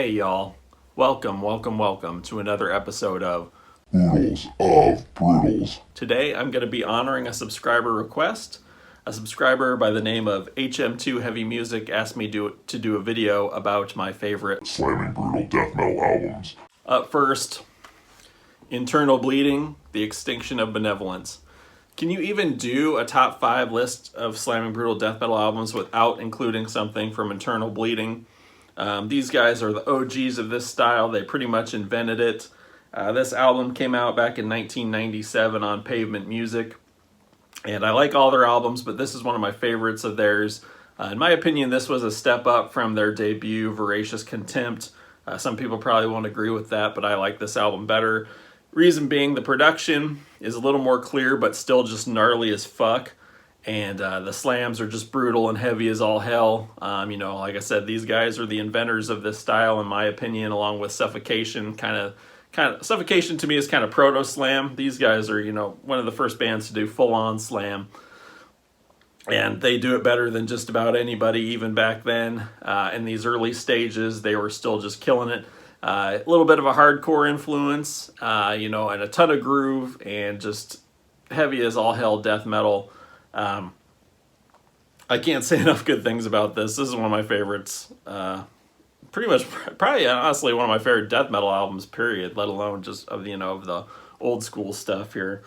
Hey y'all, welcome to another episode of Oodles of Brutals. Today I'm going to be honoring a subscriber request. A subscriber by the name of HM2 Heavy Music asked me to do a video about my favorite Slamming brutal death metal albums. Up first, Internal Bleeding, The Extinction of Benevolence. Can you even do a top 5 list of slamming brutal death metal albums without including something from Internal Bleeding? These guys are the OGs of this style. They pretty much invented it. This album came out back in 1997 on Pavement Music. And I like all their albums, but this is one of my favorites of theirs. In my opinion, this was a step up from their debut, Voracious Contempt. Some people probably won't agree with that, but I like this album better. Reason being, the production is a little more clear, but still just gnarly as fuck. And the slams are just brutal and heavy as all hell. Like I said, these guys are the inventors of this style, in my opinion, along with Suffocation. Suffocation to me is kind of proto-slam. These guys are, one of the first bands to do full-on slam. And they do it better than just about anybody, even back then. In these early stages, they were still just killing it. A little bit of a hardcore influence, and a ton of groove, and just heavy as all hell death metal. I can't say enough good things about this. This is one of my favorites. Probably honestly one of my favorite death metal albums, period, let alone just of the old school stuff here.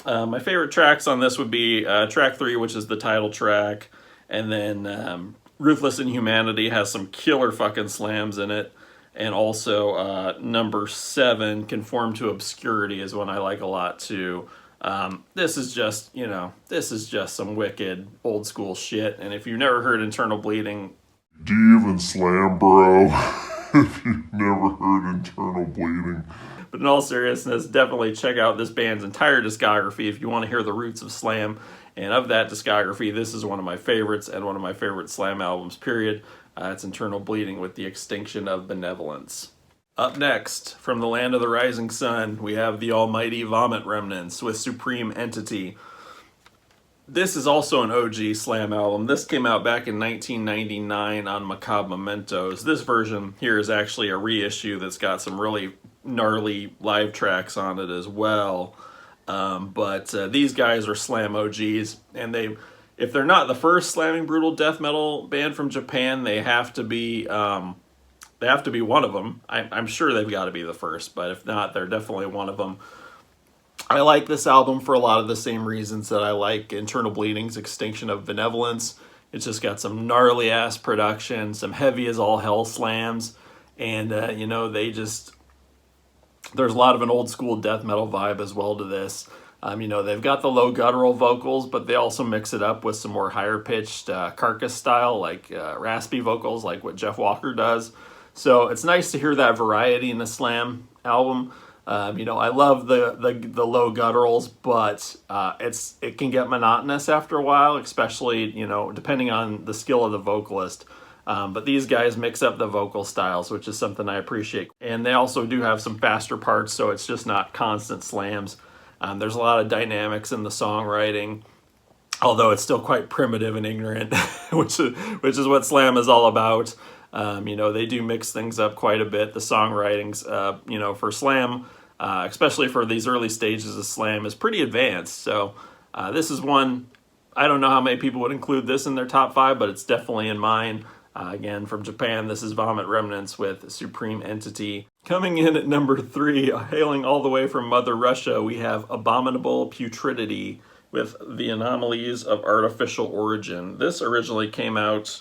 My favorite tracks on this would be track 3, which is the title track, and then Ruthless Inhumanity has some killer fucking slams in it. And also number 7, Conform to Obscurity, is one I like a lot too. This is just some wicked old school shit. And if you've never heard Internal Bleeding, Do you even slam, bro? If you've never heard Internal Bleeding. But in all seriousness, definitely check out this band's entire discography if you want to hear the roots of slam. And of that discography, this is one of my favorites and one of my favorite slam albums, period. It's Internal Bleeding with The Extinction of Benevolence. Up next, from the land of the rising sun, we have the almighty Vomit Remnants with Supreme Entity. This is also an OG slam album. This came out back in 1999 on Macabre Mementos. This version here is actually a reissue that's got some really gnarly live tracks on it as well. But these guys are slam OGs, and if they're not the first slamming brutal death metal band from Japan, they have to be one of them. I'm sure they've got to be the first, but if not, they're definitely one of them. I like this album for a lot of the same reasons that I like Internal Bleeding's Extinction of Benevolence. It's just got some gnarly ass production, some heavy as all hell slams, and there's a lot of an old school death metal vibe as well to this. They've got the low guttural vocals, but they also mix it up with some more higher pitched Carcass style, like raspy vocals, like what Jeff Walker does. So it's nice to hear that variety in a slam album. I love the low gutturals, but it can get monotonous after a while, especially depending on the skill of the vocalist. But these guys mix up the vocal styles, which is something I appreciate. And they also do have some faster parts, so it's just not constant slams. There's a lot of dynamics in the songwriting, although it's still quite primitive and ignorant, which is what slam is all about. They do mix things up quite a bit. The songwritings, for slam, especially for these early stages of slam, is pretty advanced. So this is one, I don't know how many people would include this in their top 5, but it's definitely in mine. Again, from Japan, this is Vomit Remnants with Supreme Entity. Coming in at number 3, hailing all the way from Mother Russia, we have Abominable Putridity with The Anomalies of Artificial Origin. This originally came out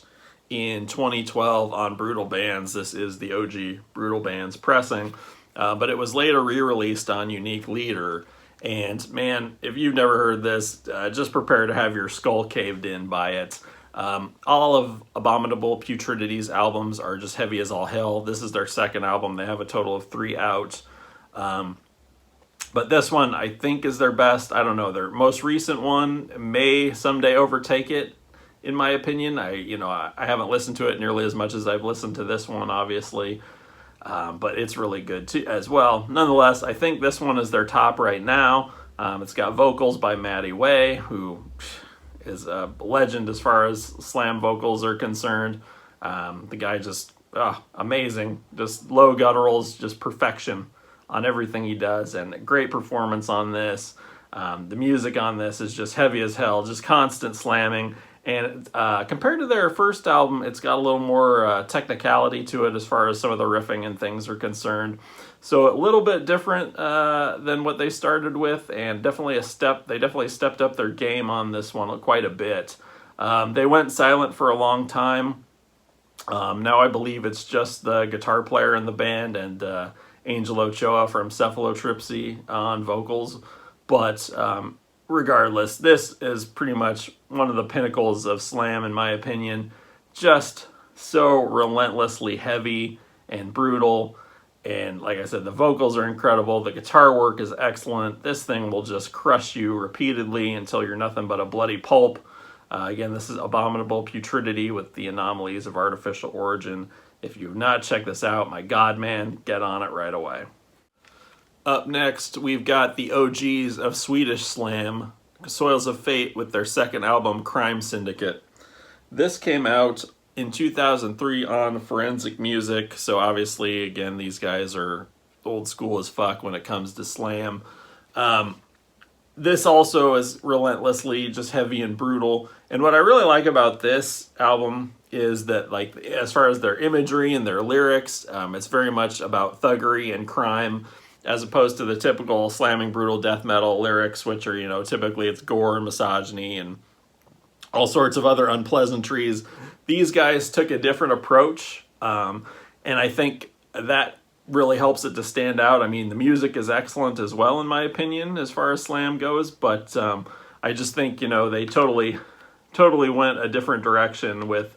in 2012 on Brutal Bands. This is the OG Brutal Bands pressing, but it was later re-released on Unique Leader. And man, if you've never heard this, just prepare to have your skull caved in by it. All of Abominable Putridity's albums are just heavy as all hell. This is their second album. They have a total of 3 out. But this one, I think, is their best. I don't know. Their most recent one may someday overtake it, in my opinion. I haven't listened to it nearly as much as I've listened to this one, obviously. But it's really good too, as well. Nonetheless, I think this one is their top right now. It's got vocals by Maddie Way, who is a legend as far as slam vocals are concerned. The guy just amazing. Just low gutturals, just perfection on everything he does, and great performance on this. The music on this is just heavy as hell, just constant slamming. And compared to their first album, it's got a little more technicality to it as far as some of the riffing and things are concerned. So a little bit different than what they started with, and definitely a step. They definitely stepped up their game on this one quite a bit. They went silent for a long time. Now I believe it's just the guitar player in the band and Angel Ochoa from Cephalotripsy on vocals. But regardless, this is pretty much one of the pinnacles of slam, in my opinion. Just so relentlessly heavy and brutal. And like I said, the vocals are incredible. The guitar work is excellent. This thing will just crush you repeatedly until you're nothing but a bloody pulp. Again, this is Abominable, Putridity with the Anomalies of Artificial Origin. If you've not checked this out, my God, man, get on it right away. Up next, we've got the OGs of Swedish slam, Soils of Fate, with their second album, Crime Syndicate. This came out in 2003 on Forensic Music, so obviously, again, these guys are old school as fuck when it comes to slam. This also is relentlessly just heavy and brutal. And what I really like about this album is that, like, as far as their imagery and their lyrics, it's very much about thuggery and crime, as opposed to the typical slamming brutal death metal lyrics, which are, you know, typically it's gore and misogyny and all sorts of other unpleasantries. These guys took a different approach, and I think that really helps it to stand out. I mean, the music is excellent as well, in my opinion, as far as slam goes, but I just think, you know, they totally went a different direction with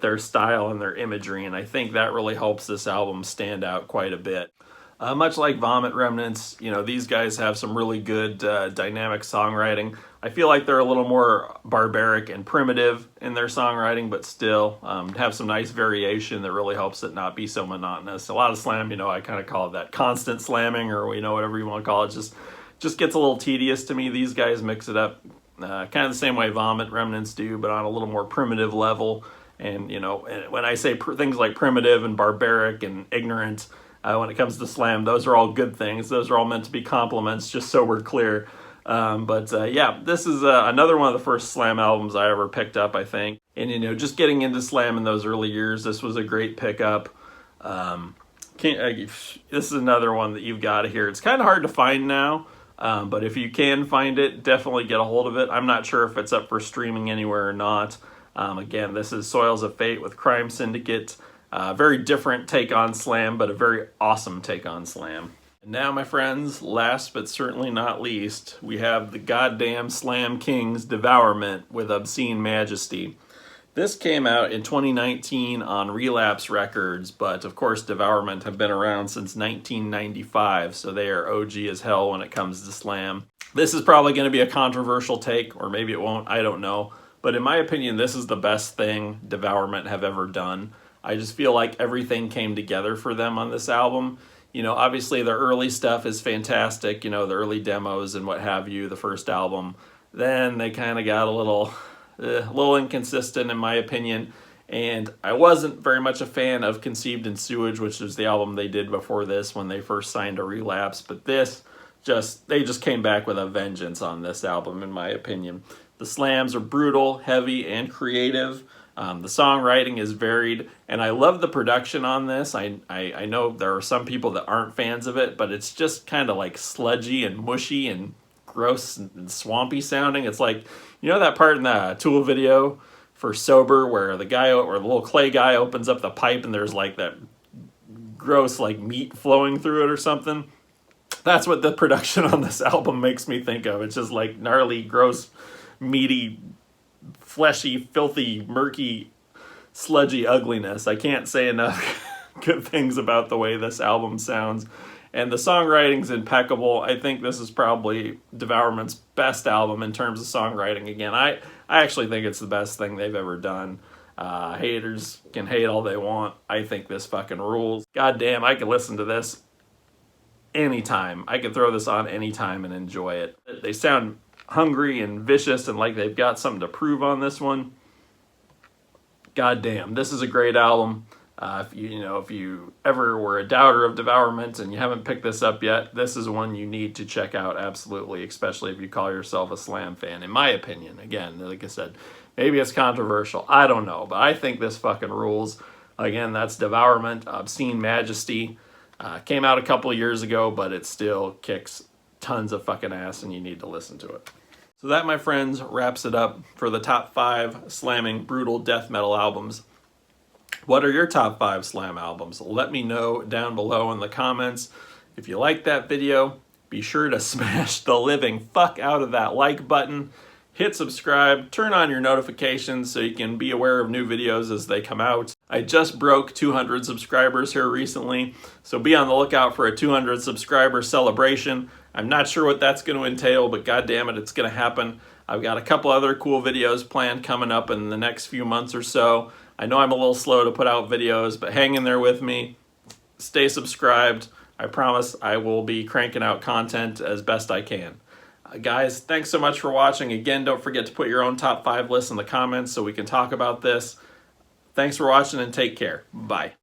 their style and their imagery, and I think that really helps this album stand out quite a bit. Much like Vomit, Remnants, you know, these guys have some really good dynamic songwriting. I feel like they're a little more barbaric and primitive in their songwriting, but still have some nice variation that really helps it not be so monotonous. A lot of slam, you know, I kind of call it that constant slamming, or, you know, whatever you want to call it, just gets a little tedious to me. These guys mix it up kind of the same way Vomit, Remnants do, but on a little more primitive level. And, you know, when I say things like primitive and barbaric and ignorant, when it comes to slam, those are all good things. Those are all meant to be compliments, just so we're clear. Yeah, this is another one of the first slam albums I ever picked up, I think. And, you know, just getting into slam in those early years, this was a great pickup. This is another one that you've got to hear. It's kind of hard to find now, but if you can find it, definitely get a hold of it. I'm not sure if it's up for streaming anywhere or not. Again, this is Soils of Fate with Crime Syndicate. Very different take on slam, but a very awesome take on slam. And now, my friends, last but certainly not least, we have the goddamn Slam Kings Devourment with Obscene Majesty. This came out in 2019 on Relapse Records, but of course Devourment have been around since 1995, so they are OG as hell when it comes to slam. This is probably going to be a controversial take, or maybe it won't, I don't know. But in my opinion, this is the best thing Devourment have ever done. I just feel like everything came together for them on this album. You know, obviously their early stuff is fantastic, you know, the early demos and what have you, the first album. Then they kind of got a little inconsistent in my opinion. And I wasn't very much a fan of Conceived in Sewage, which was the album they did before this when they first signed to Relapse. But they just came back with a vengeance on this album, in my opinion. The slams are brutal, heavy, and creative. The songwriting is varied, and I love the production on this. I know there are some people that aren't fans of it, but it's just kind of like sludgy and mushy and gross and swampy sounding. It's like, you know that part in the Tool video for Sober where the little clay guy opens up the pipe and there's like that gross like meat flowing through it or something? That's what the production on this album makes me think of. It's just like gnarly, gross, meaty, fleshy, filthy, murky, sludgy ugliness. I can't say enough good things about the way this album sounds. And the songwriting's impeccable. I think this is probably Devourment's best album in terms of songwriting. Again, I actually think it's the best thing they've ever done. Haters can hate all they want. I think this fucking rules. God damn, I could listen to this anytime. I could throw this on anytime and enjoy it. They sound hungry and vicious and like they've got something to prove on this one. God damn, this is a great album. If you ever were a doubter of Devourment and you haven't picked this up yet, this is one you need to check out, absolutely, especially if you call yourself a Slam fan, in my opinion. Again, like I said, maybe it's controversial, I don't know, but I think this fucking rules. Again, that's Devourment, Obscene Majesty. Came out a couple of years ago, but it still kicks tons of fucking ass, and you need to listen to it. So that, my friends, wraps it up for the top 5 slamming brutal death metal albums. What are your top 5 slam albums? Let me know down below in the comments. If you liked that video, be sure to smash the living fuck out of that like button. Hit subscribe, turn on your notifications so you can be aware of new videos as they come out. I just broke 200 subscribers here recently, so be on the lookout for a 200 subscriber celebration. I'm not sure what that's going to entail, but goddamn it, it's going to happen. I've got a couple other cool videos planned coming up in the next few months or so. I know I'm a little slow to put out videos, but hang in there with me. Stay subscribed. I promise I will be cranking out content as best I can. Guys, thanks so much for watching. Again, don't forget to put your own top 5 lists in the comments so we can talk about this. Thanks for watching and take care. Bye.